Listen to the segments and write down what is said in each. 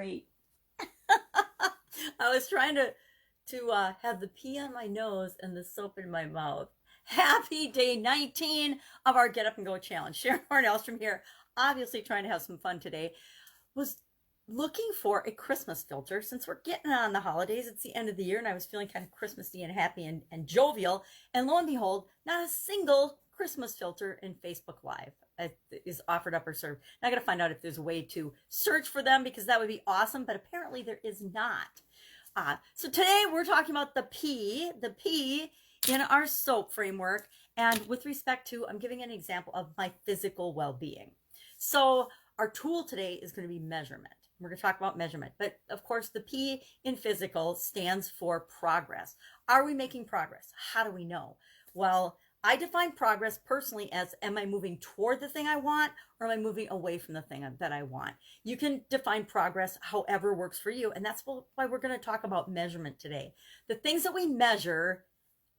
Great. I was trying to have the pee on my nose and the soap in my mouth. Happy day 19 of our Get Up and Go challenge. Sharon Horne-Ellstrom here, obviously trying to have some fun today. Was looking for a Christmas filter since we're getting on the holidays. It's the end of the year and I was feeling kind of Christmassy and happy and jovial. And lo and behold, not a single Christmas filter in Facebook Live is offered up or served. Now I got to find out if there's a way to search for them because that would be awesome, but apparently there is not. So today we're talking about the P in our SOAP framework. And with respect to, I'm giving an example of my physical well-being. So our tool today is going to be measurement. We're going to talk about measurement, but of course the P in physical stands for progress. Are we making progress? How do we know? Well, I define progress personally as, am I moving toward the thing I want or am I moving away from the thing that I want? You can define progress however works for you. And that's why we're going to talk about measurement today. The things that we measure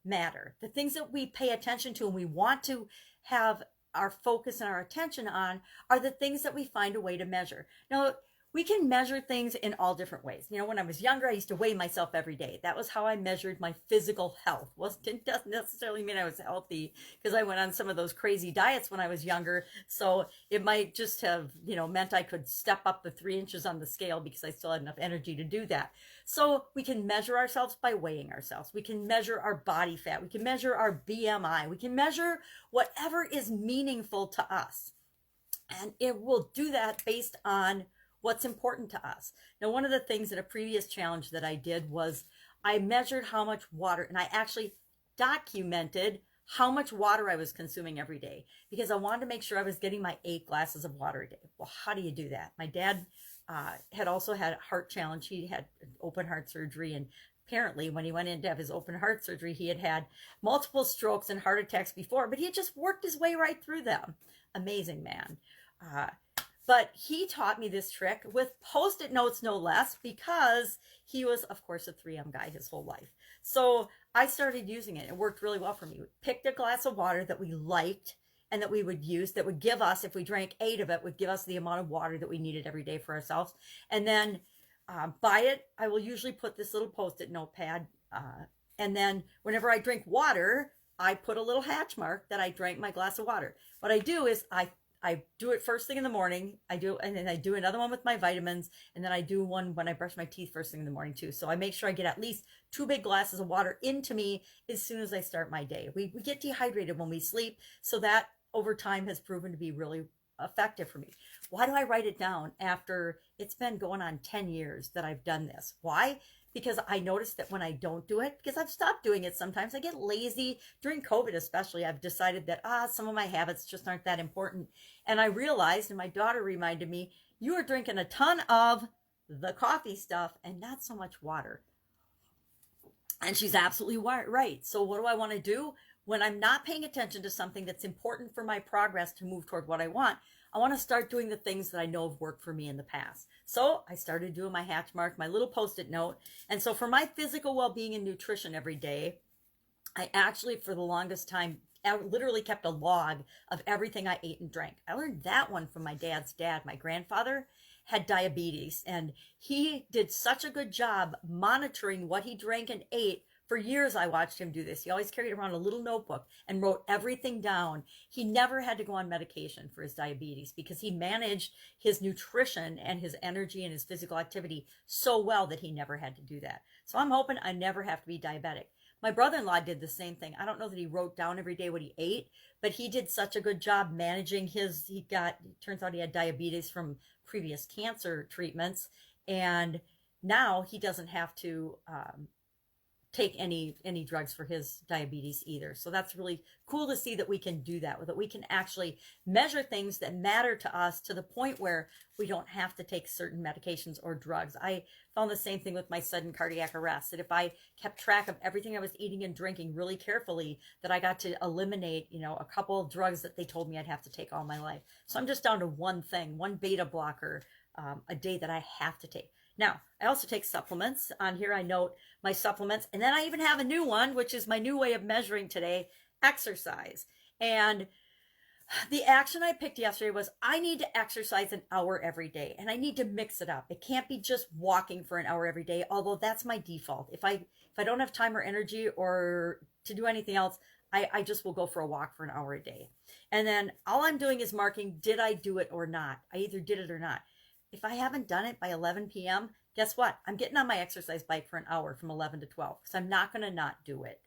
matter. The things that we pay attention to and we want to have our focus and our attention on are the things that we find a way to measure. Now, we can measure things in all different ways. You know, when I was younger, I used to weigh myself every day. That was how I measured my physical health. It doesn't necessarily mean I was healthy because I went on some of those crazy diets when I was younger. So it might just have, meant I could step up the 3 inches on the scale because I still had enough energy to do that. So we can measure ourselves by weighing ourselves. We can measure our body fat. We can measure our BMI. We can measure whatever is meaningful to us. And it will do that based on what's important to us. Now, one of the things in a previous challenge that I did was I measured how much water, and I actually documented how much water I was consuming every day because I wanted to make sure I was getting my 8 glasses of water a day. Well, how do you do that? My dad had also had a heart challenge. He had open heart surgery, and apparently when he went in to have his open heart surgery, he had had multiple strokes and heart attacks before, but he had just worked his way right through them. Amazing man. But he taught me this trick with Post-it notes, no less, because he was, of course, a 3M guy his whole life. So I started using it. It worked really well for me. We picked a glass of water that we liked and that we would use that would give us, if we drank 8 of it, would give us the amount of water that we needed every day for ourselves. And then by it, I will usually put this little Post-it notepad. And then whenever I drink water, I put a little hatch mark that I drank my glass of water. What I do is I do it first thing in the morning. And then I do another one with my vitamins. And then I do one when I brush my teeth first thing in the morning too. So I make sure I get at least 2 big glasses of water into me as soon as I start my day. We get dehydrated when we sleep. So that over time has proven to be really effective for me. Why do I write it down after it's been going on 10 years that I've done this? Why? Because I noticed that when I don't do it, because I've stopped doing it sometimes, I get lazy. During COVID especially, I've decided that some of my habits just aren't that important. And I realized, and my daughter reminded me, you are drinking a ton of the coffee stuff and not so much water. And she's absolutely right. So what do I want to do? When I'm not paying attention to something that's important for my progress to move toward what I want to start doing the things that I know have worked for me in the past. So I started doing my hatch mark, my little Post-it note. And so for my physical well-being and nutrition every day, I actually, for the longest time, I literally kept a log of everything I ate and drank. I learned that one from my dad's dad. My grandfather had diabetes, and he did such a good job monitoring what he drank and ate. For years, I watched him do this. He always carried around a little notebook and wrote everything down. He never had to go on medication for his diabetes because he managed his nutrition and his energy and his physical activity so well that he never had to do that. So I'm hoping I never have to be diabetic. My brother-in-law did the same thing. I don't know that he wrote down every day what he ate, but he did such a good job managing it turns out he had diabetes from previous cancer treatments. And now he doesn't have to take any drugs for his diabetes either. So that's really cool to see that we can do that we can actually measure things that matter to us to the point where we don't have to take certain medications or drugs. I found the same thing with my sudden cardiac arrest, that if I kept track of everything I was eating and drinking really carefully, that I got to eliminate, a couple of drugs that they told me I'd have to take all my life. So I'm just down to one thing, one beta blocker a day that I have to take. Now, I also take supplements. On here, I note my supplements. And then I even have a new one, which is my new way of measuring today, exercise. And The action I picked yesterday was I need to exercise an hour every day and I need to mix it up. It can't be just walking for an hour every day, although that's my default. If I don't have time or energy or to do anything else, I just will go for a walk for an hour a day. And then all I'm doing is marking, did I do it or not? I either did it or not. If I haven't done it by 11 p.m., guess what? I'm getting on my exercise bike for an hour from 11 to 12 because I'm not going to not do it.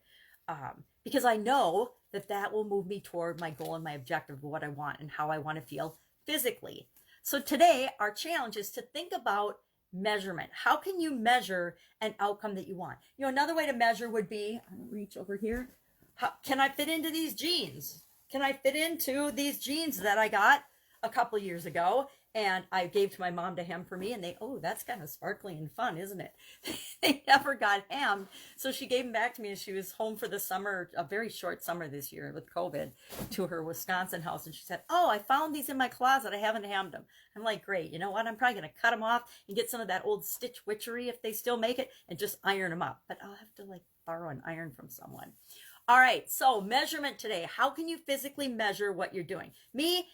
Because I know that that will move me toward my goal and my objective of what I want and how I want to feel physically. So today, our challenge is to think about measurement. How can you measure an outcome that you want? Another way to measure would be, I'm going to reach over here. Can I fit into these jeans? Can I fit into these jeans that I got a couple years ago and I gave to my mom to hem for me, and that's kind of sparkly and fun, isn't it? They never got hemmed. So she gave them back to me as she was home for the summer, a very short summer this year with COVID, to her Wisconsin house. And she said, I found these in my closet. I haven't hemmed them. I'm like, great. You know what? I'm probably going to cut them off and get some of that old Stitch Witchery if they still make it and just iron them up. But I'll have to borrow an iron from someone. All right. So measurement today. How can you physically measure what you're doing? Me,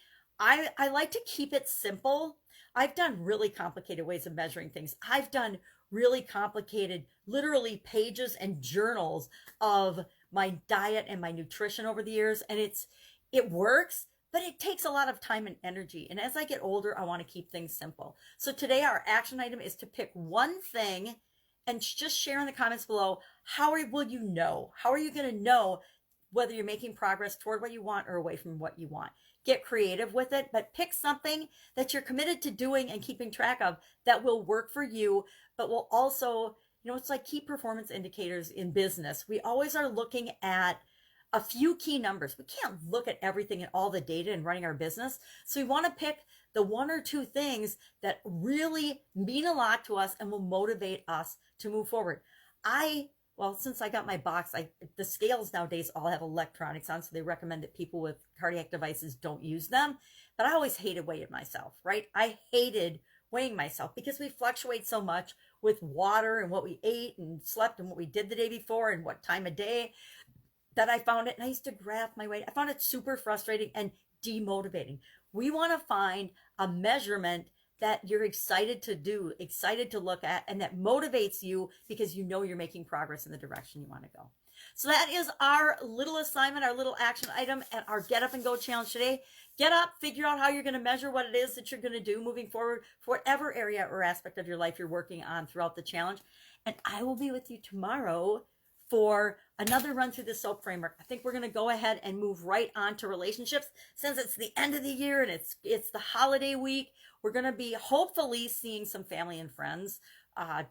I like to keep it simple. I've done really complicated ways of measuring things. I've done really complicated, literally pages and journals of my diet and my nutrition over the years. And it works, but it takes a lot of time and energy. And as I get older, I want to keep things simple. So today our action item is to pick one thing and just share in the comments below, will you know? How are you going to know whether you're making progress toward what you want or away from what you want? Get creative with it, but pick something that you're committed to doing and keeping track of that will work for you, but will also, it's like key performance indicators in business. We always are looking at a few key numbers. We can't look at everything and all the data in running our business. So we want to pick the one or two things that really mean a lot to us and will motivate us to move forward. Since I got my box, the scales nowadays all have electronics on, so they recommend that people with cardiac devices don't use them. But I always hated weighing myself, right? I hated weighing myself because we fluctuate so much with water and what we ate and slept and what we did the day before and what time of day that I found it. And I used to graph my weight. I found it super frustrating and demotivating. We want to find a measurement that you're excited to do, excited to look at, and that motivates you because you know you're making progress in the direction you want to go. So that is our little assignment, our little action item at our Get Up and Go challenge today. Get up, figure out how you're going to measure what it is that you're going to do moving forward for whatever area or aspect of your life you're working on throughout the challenge. And I will be with you tomorrow for another run through the SOAP framework. I think we're going to go ahead and move right on to relationships since it's the end of the year and it's the holiday week. We're going to be hopefully seeing some family and friends,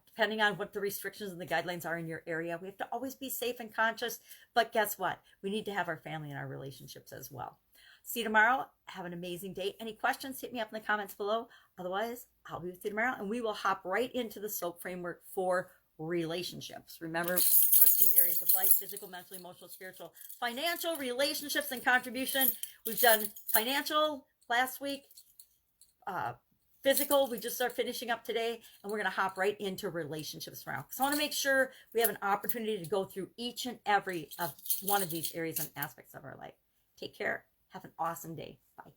depending on what the restrictions and the guidelines are in your area. We have to always be safe and conscious, but guess what? We need to have our family and our relationships as well. See you tomorrow. Have an amazing day. Any questions, hit me up in the comments below. Otherwise, I'll be with you tomorrow and we will hop right into the SOAP framework for relationships. Remember our 2 areas of life: physical, mental, emotional, spiritual, financial, relationships, and contribution. We've done financial last week, physical, we just start finishing up today, and we're going to hop right into relationships tomorrow. So I want to make sure we have an opportunity to go through each and every of one of these areas and aspects of our life. Take care. Have an awesome day. Bye.